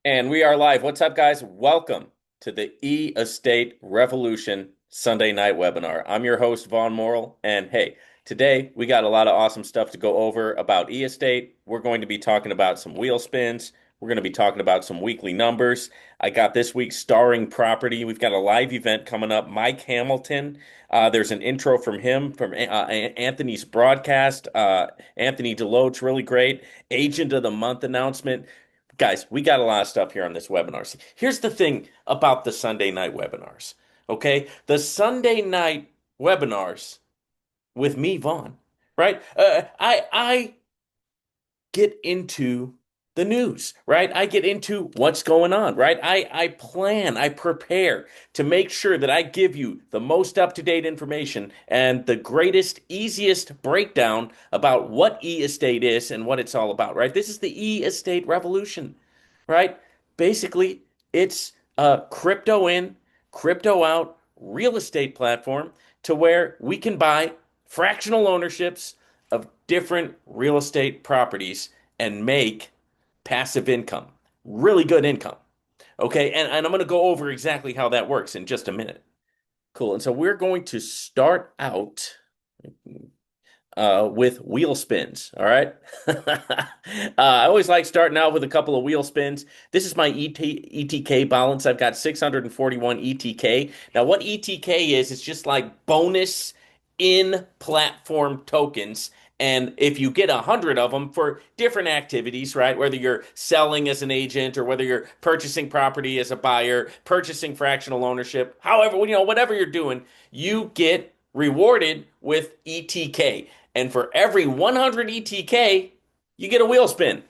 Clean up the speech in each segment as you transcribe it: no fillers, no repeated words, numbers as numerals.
And we are live. What's up, guys? Welcome to the E-Estate Revolution Sunday night webinar. I'm your host, Vaughan Morrill. And hey, today we got a lot of awesome stuff to go over about e-estate. We're going to be talking about some wheel spins. We're going to be talking about some weekly numbers. I got this week's starring property. We've got a live event coming up. Mike Hamilton. There's an intro from him from Anthony's broadcast. Anthony Deloach, really great. Agent of the Month announcement. Guys, we got a lot of stuff here on this webinar. See, here's the thing about the Sunday night webinars. Okay? The Sunday night webinars with me, Vaughn, right? I get into the news, right? I get into what's going on, right? I plan, I prepare to make sure that I give you the most up-to-date information and the greatest, easiest breakdown about what e-estate is and what it's all about, right? This is the e-estate revolution, right? Basically, it's a crypto in, crypto out real estate platform to where we can buy fractional ownerships of different real estate properties and make passive income, really good income. Okay, and I'm going to go over exactly how that works in just a minute. Cool. And so we're going to start out with wheel spins. All right. I always like starting out with a couple of wheel spins. This is my ETK balance. I've got 641 ETK. Now, what ETK is, it's just like bonus in platform tokens. And if you get 100 of them for different activities, right? Whether you're selling as an agent or whether you're purchasing property as a buyer, purchasing fractional ownership, however, whatever you're doing, you get rewarded with ETK. And for every 100 ETK, you get a wheel spin.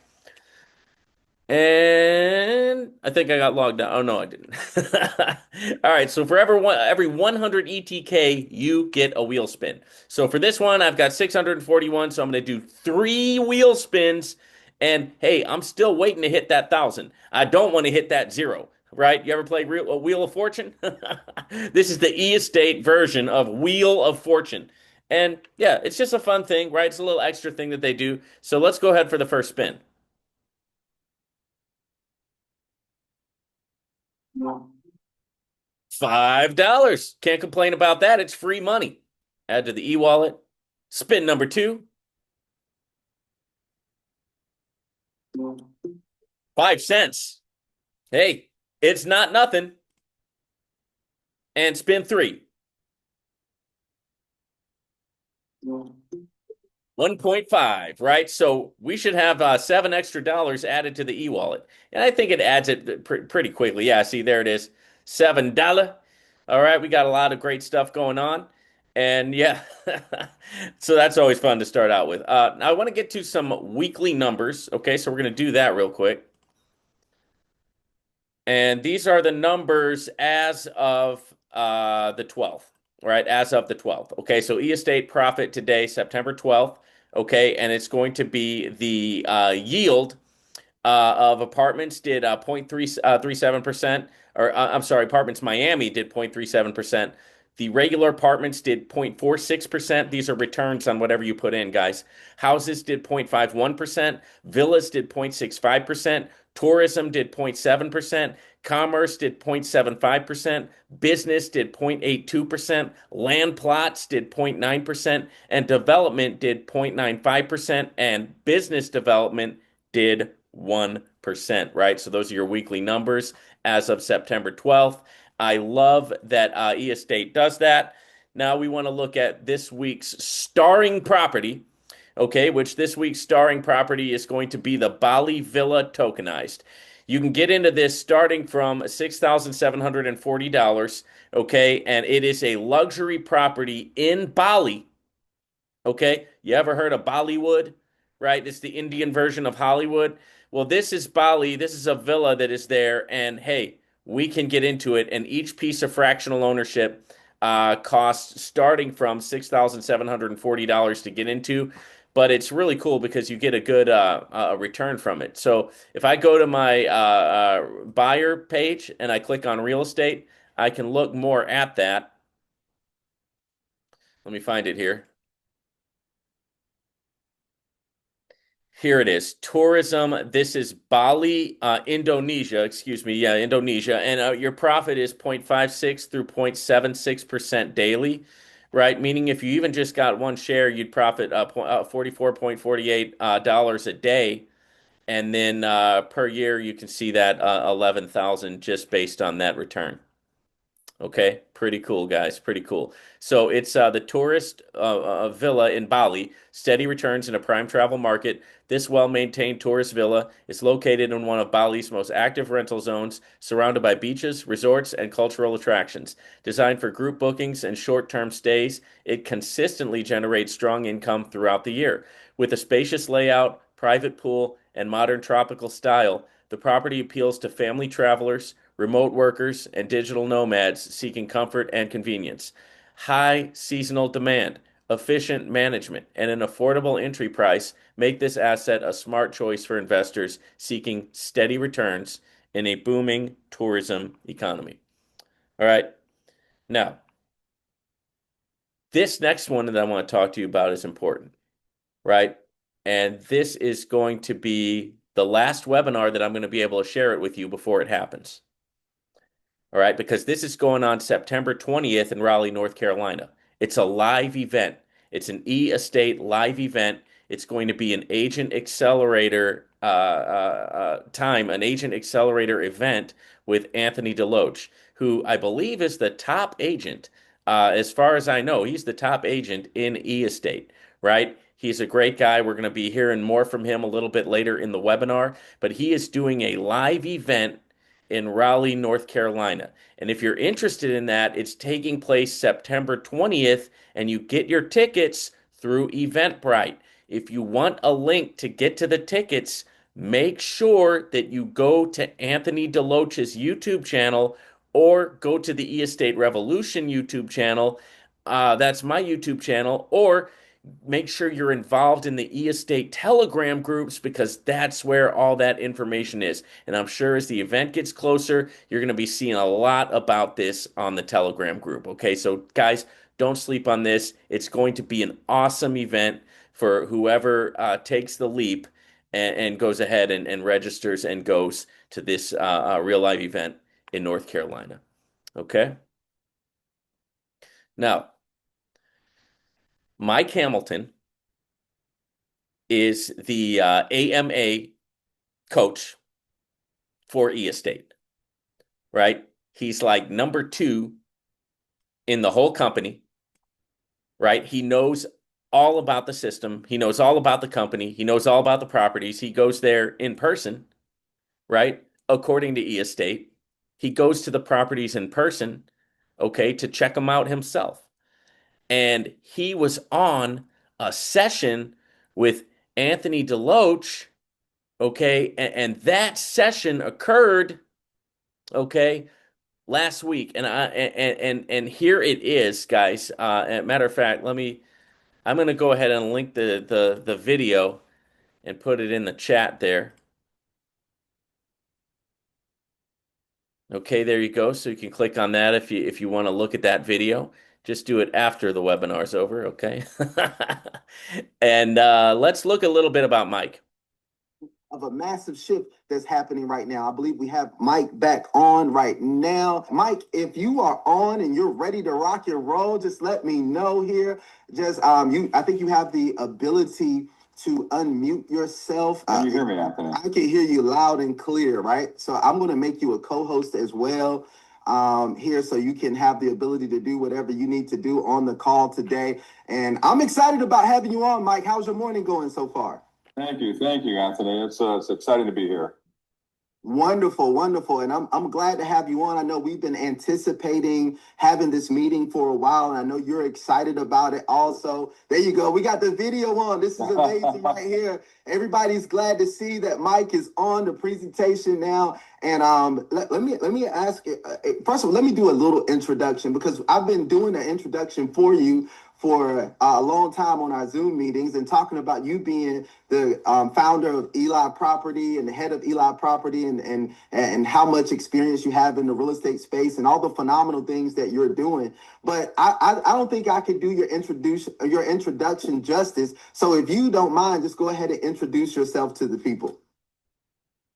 And I think I got logged out. Oh no, I didn't. All right, so for every 100 ETK, you get a wheel spin. So for this one, I've got 641, so I'm going to do 3 wheel spins. And hey, I'm still waiting to hit that 1,000. I don't want to hit that zero, right? You ever play Wheel of Fortune? This is the e-estate version of Wheel of Fortune. And yeah, it's just a fun thing, right? It's a little extra thing that they do. So let's go ahead for the first spin. $5. Can't complain about that. It's free money. Add to the e-wallet. Spin number two, 5 cents. Hey, it's not nothing. And spin three, 1.5, right? So we should have $7 extra added to the e-wallet. And I think it adds it pretty quickly. Yeah, see, there it is. $7. All right, we got a lot of great stuff going on. And yeah, so that's always fun to start out with. Now I want to get to some weekly numbers. Okay, so we're going to do that real quick. And these are the numbers as of the 12th, right? As of the 12th. Okay, so estate profit today, September 12th. Okay, and it's going to be the yield of apartments did 0.37%, or I'm sorry, apartments Miami did 0.37%. The regular apartments did 0.46%. These are returns on whatever you put in, guys. Houses did 0.51%. Villas did 0.65%. Tourism did 0.7%. Commerce did 0.75%. Business did 0.82%. Land plots did 0.9%. And development did 0.95%. And business development did 1%, right? So those are your weekly numbers as of September 12th. I love that eState does that. Now we want to look at this week's starring property, okay, which this week's starring property is going to be the Bali Villa tokenized. You can get into this starting from $6,740, okay, and it is a luxury property in Bali. Okay, you ever heard of Bollywood? Right? It's the Indian version of Hollywood. Well, this is Bali. This is a villa that is there, and hey, we can get into it. And each piece of fractional ownership costs starting from $6,740 to get into. But it's really cool because you get a good return from it. So if I go to my buyer page and I click on real estate, I can look more at that. Let me find it here. Here it is. Tourism. This is Bali, Indonesia. Excuse me. Yeah, Indonesia. And your profit is 0.56 through 0.76% daily, right? Meaning if you even just got one share, you'd profit 44.48 dollars a day. And then per year, you can see that 11,000 just based on that return. Okay, pretty cool, guys. Pretty cool. So it's the tourist villa in Bali, steady returns in a prime travel market. This well-maintained tourist villa is located in one of Bali's most active rental zones, surrounded by beaches, resorts, and cultural attractions. Designed for group bookings and short-term stays, it consistently generates strong income throughout the year. With a spacious layout, private pool, and modern tropical style, the property appeals to family travelers, remote workers, and digital nomads seeking comfort and convenience. High seasonal demand, efficient management, and an affordable entry price make this asset a smart choice for investors seeking steady returns in a booming tourism economy. All right. Now, this next one that I want to talk to you about is important, right? And this is going to be the last webinar that I'm going to be able to share it with you before it happens. All right, because this is going on September 20th in Raleigh, North Carolina. It's a live event. It's an e-estate live event. It's going to be an agent accelerator an agent accelerator event with Anthony DeLoach, who I believe is the top agent. As far as I know, he's the top agent in e-estate, right? He's a great guy. We're going to be hearing more from him a little bit later in the webinar, but he is doing a live event in Raleigh, North Carolina. And if you're interested in that, it's taking place September 20th, and you get your tickets through Eventbrite. If you want a link to get to the tickets, make sure that you go to Anthony DeLoach's YouTube channel or go to the E-Estate Revolution YouTube channel. That's my YouTube channel. Or make sure you're involved in the e-estate telegram groups because that's where all that information is. And I'm sure as the event gets closer, you're going to be seeing a lot about this on the telegram group. Okay, so guys, don't sleep on this. It's going to be an awesome event for whoever takes the leap and goes ahead and registers and goes to this real live event in North Carolina. Okay. Now, Mike Hamilton is the AMA coach for E-Estate, right? He's like number 2 in the whole company, right? He knows all about the system. He knows all about the company. He knows all about the properties. He goes there in person, right? According to E-Estate. He goes to the properties in person, okay, to check them out himself. And he was on a session with Anthony DeLoach, okay, and that session occurred, okay, last week, and here it is, guys. Matter of fact, I'm gonna go ahead and link the video and put it in the chat there. Okay, there you go. So you can click on that if you want to look at that video. Just do it after the webinar's over, okay? And let's look a little bit about Mike. Of a massive shift that's happening right now. I believe we have Mike back on right now. Mike, if you are on and you're ready to rock and roll, just let me know here. Just I think you have the ability to unmute yourself. Can you hear me, Anthony? I can hear you loud and clear, right? So I'm going to make you a co-host as well here so you can have the ability to do whatever you need to do on the call today. And I'm excited about having you on, Mike. How's your morning going so far? Thank you, Anthony. It's exciting to be here. Wonderful, wonderful. And I'm glad to have you on. I know we've been anticipating having this meeting for a while, and I know you're excited about it also. There you go. We got the video on. This is amazing right here. Everybody's glad to see that Mike is on the presentation now. And let me ask, first of all, let me do a little introduction because I've been doing an introduction for you for a long time on our Zoom meetings and talking about you being the founder of Eli Property and the head of Eli Property and how much experience you have in the real estate space and all the phenomenal things that you're doing. But I don't think I could do your introduction justice. So if you don't mind, just go ahead and introduce yourself to the people.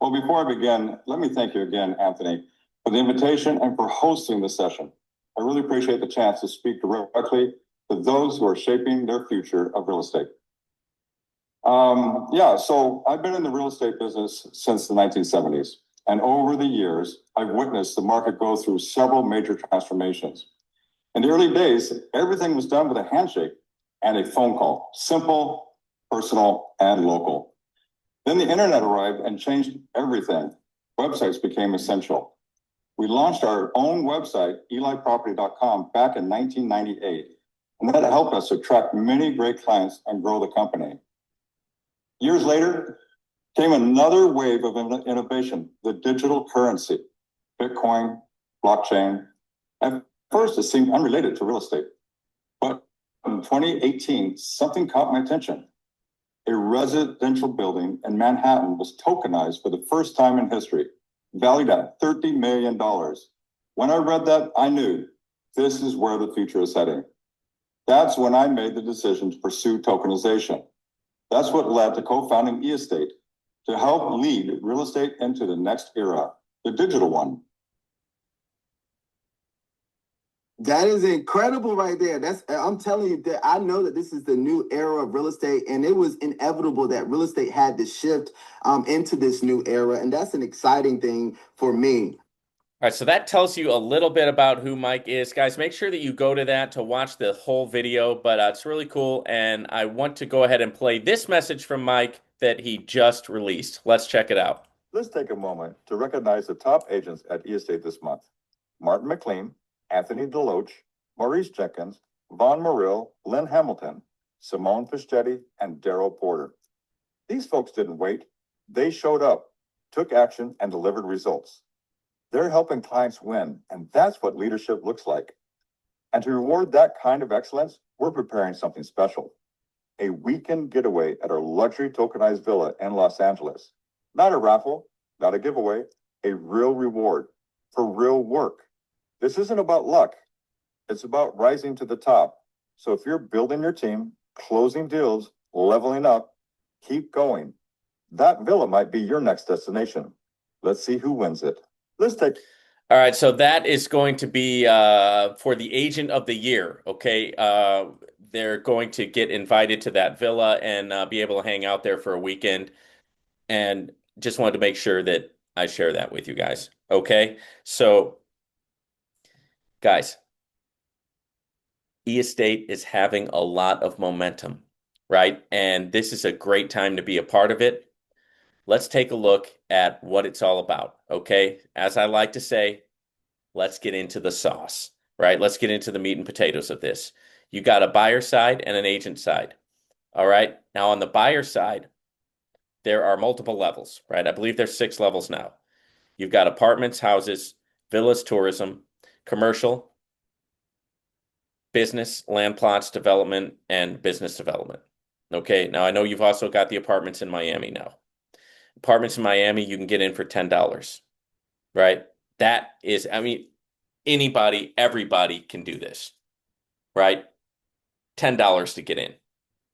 Well, before I begin, let me thank you again, Anthony, for the invitation and for hosting this session. I really appreciate the chance to speak directly to those who are shaping their future of real estate. So I've been in the real estate business since the 1970s. And over the years, I've witnessed the market go through several major transformations. In the early days, everything was done with a handshake and a phone call, simple, personal, and local. Then the internet arrived and changed everything. Websites became essential. We launched our own website, eliproperty.com, back in 1998, and that helped us attract many great clients and grow the company. Years later, came another wave of innovation, the digital currency, Bitcoin, blockchain. At first, it seemed unrelated to real estate. But in 2018, something caught my attention. A residential building in Manhattan was tokenized for the first time in history, valued at $30 million. When I read that, I knew this is where the future is heading. That's when I made the decision to pursue tokenization. That's what led to co-founding eEstate, to help lead real estate into the next era, the digital one. That is incredible right there. I'm telling you that I know that this is the new era of real estate, and it was inevitable that real estate had to shift into this new era, and that's an exciting thing for me. All right, so that tells you a little bit about who Mike is. Guys, make sure that you go to that to watch the whole video, but it's really cool, and I want to go ahead and play this message from Mike that he just released. Let's check it out. Let's take a moment to recognize the top agents at eEstate this month. Martin McLean, Anthony Deloach, Maurice Jenkins, Vaughan Morrill, Lynn Hamilton, Simone Fischetti, and Daryl Porter. These folks didn't wait. They showed up, took action, and delivered results. They're helping clients win, and that's what leadership looks like. And to reward that kind of excellence, we're preparing something special. A weekend getaway at our luxury tokenized villa in Los Angeles. Not a raffle, not a giveaway, a real reward for real work. This isn't about luck. It's about rising to the top. So if you're building your team, closing deals, leveling up, keep going. That villa might be your next destination. Let's see who wins it. All right, so that is going to be for the agent of the year, okay? They're going to get invited to that villa and be able to hang out there for a weekend. And just wanted to make sure that I share that with you guys, okay? So, guys, eEstate is having a lot of momentum, right? And this is a great time to be a part of it. Let's take a look at what it's all about, okay? As I like to say, let's get into the sauce, right? Let's get into the meat and potatoes of this. You got a buyer side and an agent side, all right? Now, on the buyer side, there are multiple levels, right? I believe there's 6 levels now. You've got apartments, houses, villas, tourism, commercial, business, land plots, development, and business development. Okay, now I know you've also got the apartments in Miami now. Apartments in Miami, you can get in for $10, right? That is, I mean, anybody, everybody can do this, right? $10 to get in.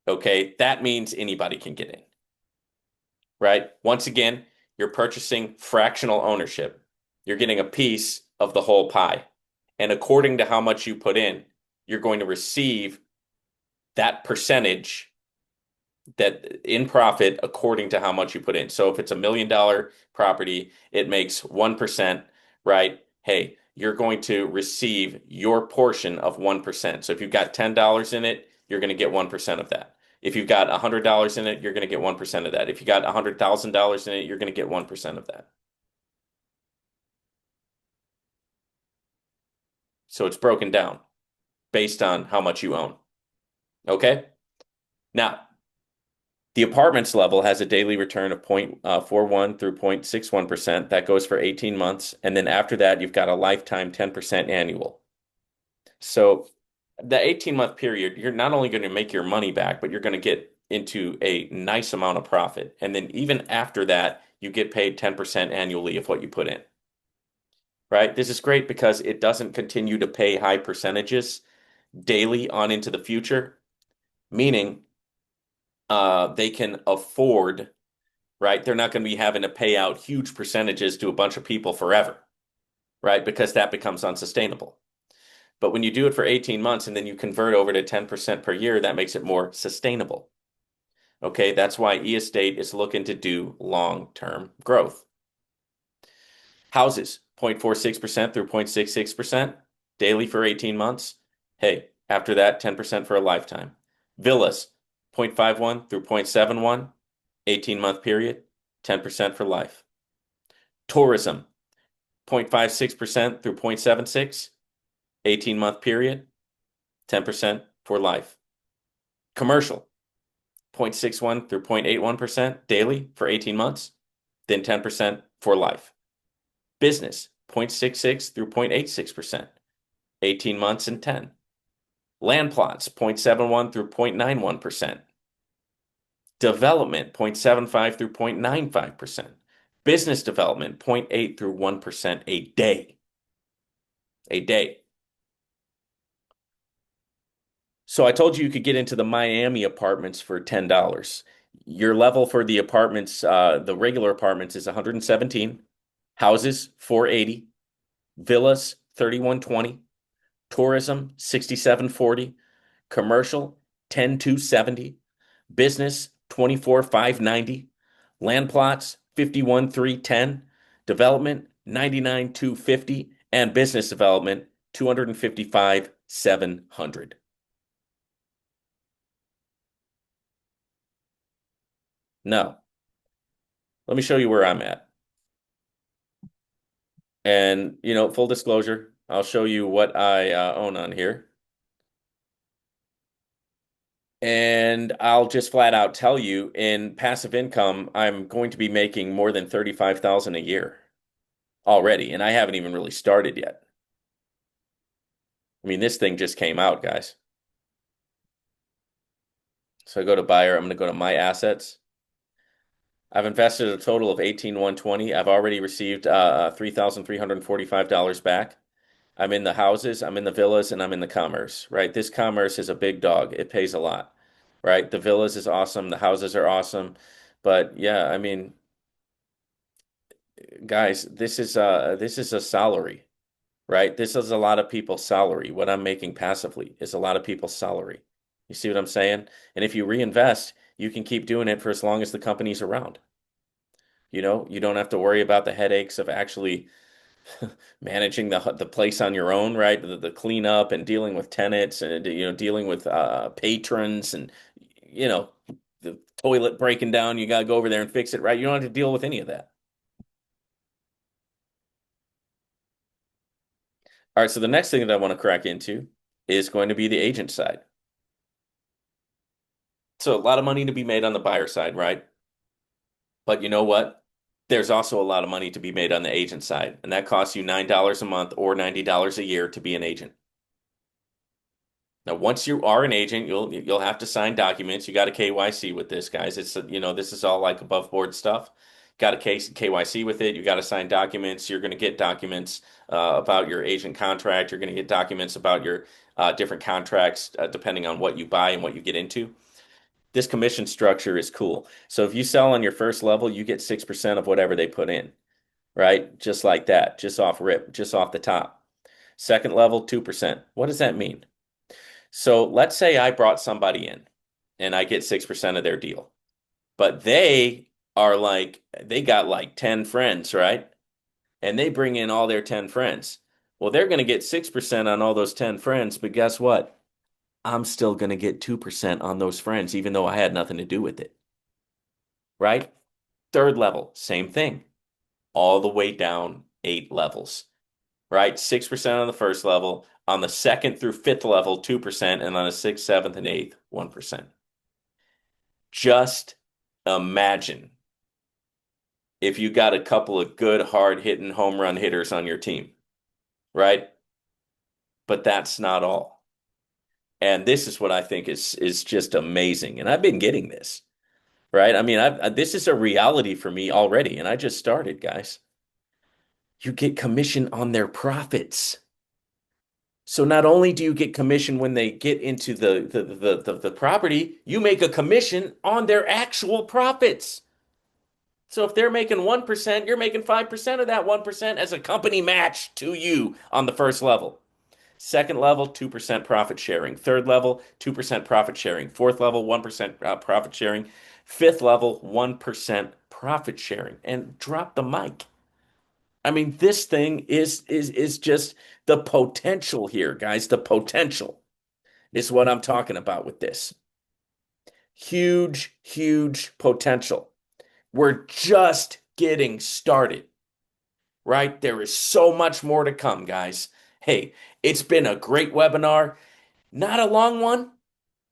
Okay, that means anybody can get in, right? Once again, you're purchasing fractional ownership. You're getting a piece of the whole pie. And according to how much you put in, you're going to receive that percentage that in profit according to how much you put in. So if it's $1 million property, it makes 1%, right? Hey, you're going to receive your portion of 1%. So if you've got $10 in it, you're going to get 1% of that. If you've got $100 in it, you're going to get 1% of that. If you got $100,000 in it, you're going to get 1% of that. So it's broken down based on how much you own. Okay? Now, the apartments level has a daily return of 0.41 through 0.61%. That goes for 18 months. And then after that, you've got a lifetime 10% annual. So the 18-month period, you're not only going to make your money back, but you're going to get into a nice amount of profit. And then even after that, you get paid 10% annually of what you put in, right? This is great because it doesn't continue to pay high percentages daily on into the future, meaning they can afford, right? They're not going to be having to pay out huge percentages to a bunch of people forever, right? Because that becomes unsustainable. But when you do it for 18 months and then you convert over to 10% per year, that makes it more sustainable. Okay, that's why eState is looking to do long-term growth. Houses, 0.46% through 0.66% daily for 18 months. Hey, after that, 10% for a lifetime. Villas, 0.51 through 0.71, 18-month period, 10% for life. Tourism, 0.56% through 0.76, 18-month period, 10% for life. Commercial, 0.61 through 0.81% daily for 18 months, then 10% for life. Business, 0.66 through 0.86%, 18 months and 10. Land plots, 0.71 through 0.91%. Development, 0.75 through 0.95%. Business development, 0.8 through 1% a day. A day. So I told you could get into the Miami apartments for $10. Your level for the apartments, the regular apartments is 117. Houses, 480. Villas, 3120. Tourism, 6740. Commercial, 10270. Business, 24590. Land plots, 51310. Development, 99250. And business development, 255,700. No. Let me show you where I'm at. And, full disclosure, I'll show you what I own on here. And I'll just flat out tell you in passive income, I'm going to be making more than 35,000 a year already, and I haven't even really started yet. I mean, this thing just came out, guys. So I go to buyer, I'm going to go to my assets. I've invested a total of 18,120. I've already received $3,345 back. I'm in the houses, I'm in the villas, and I'm in the commerce, right? This commerce is a big dog. It pays a lot, right? The villas is awesome, the houses are awesome. But yeah, I mean, guys, this is a salary, right? This is a lot of people's salary. What I'm making passively is a lot of people's salary. You see what I'm saying? And if you reinvest, you can keep doing it for as long as the company's around. You don't have to worry about the headaches of actually managing the place on your own, right? The cleanup and dealing with tenants and dealing with patrons and you know the toilet breaking down. You got to go over there and fix it, right? You don't have to deal with any of that. All right, so the next thing that I want to crack into is going to be the agent side. So a lot of money to be made on the buyer side, right? But you know what? There's also a lot of money to be made on the agent side, and that costs you $9 a month or $90 a year to be an agent. Now, once you are an agent, you'll have to sign documents. You got a KYC with this, guys. It's this is all like above board stuff. Got a KYC with it. You got to sign documents. You're going to get documents about your agent contract. You're going to get documents about your different contracts depending on what you buy and what you get into. This commission structure is cool. So if you sell on your first level, you get 6% of whatever they put in, right? Just like that, just off rip, just off the top. Second level, 2%. What does that mean? So let's say I brought somebody in and I get 6% of their deal, but they got like 10 friends, right? And they bring in all their 10 friends. Well, they're going to get 6% on all those 10 friends, but guess what? I'm still going to get 2% on those friends, even though I had nothing to do with it, right? Third level, same thing, all the way down 8 levels, right? 6% on the first level, on the second through fifth level, 2%, and on the sixth, seventh, and eighth, 1%. Just imagine if you got a couple of good, hard hitting home run hitters on your team, right? But that's not all. And this is what I think is just amazing. And I've been getting this, right? I mean, this is a reality for me already, and I just started, guys. You get commission on their profits. So not only do you get commission when they get into the property, you make a commission on their actual profits. So if they're making 1%, you're making 5% of that 1% as a company match to you on the first level. Second level, 2% profit sharing. Third level, 2% profit sharing. Fourth level, 1% profit sharing. Fifth level, 1% profit sharing. And drop the mic. I mean, this thing is just the potential here, guys. The potential is what I'm talking about with this. Huge, huge potential. We're just getting started, right? There is so much more to come, guys. Hey, it's been a great webinar. Not a long one,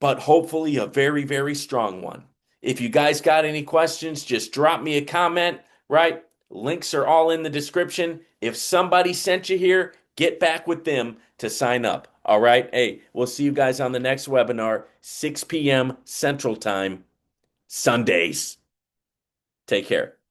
but hopefully a very, very strong one. If you guys got any questions, just drop me a comment, right? Links are all in the description. If somebody sent you here, get back with them to sign up. All right. Hey, we'll see you guys on the next webinar, 6 p.m. Central Time, Sundays. Take care.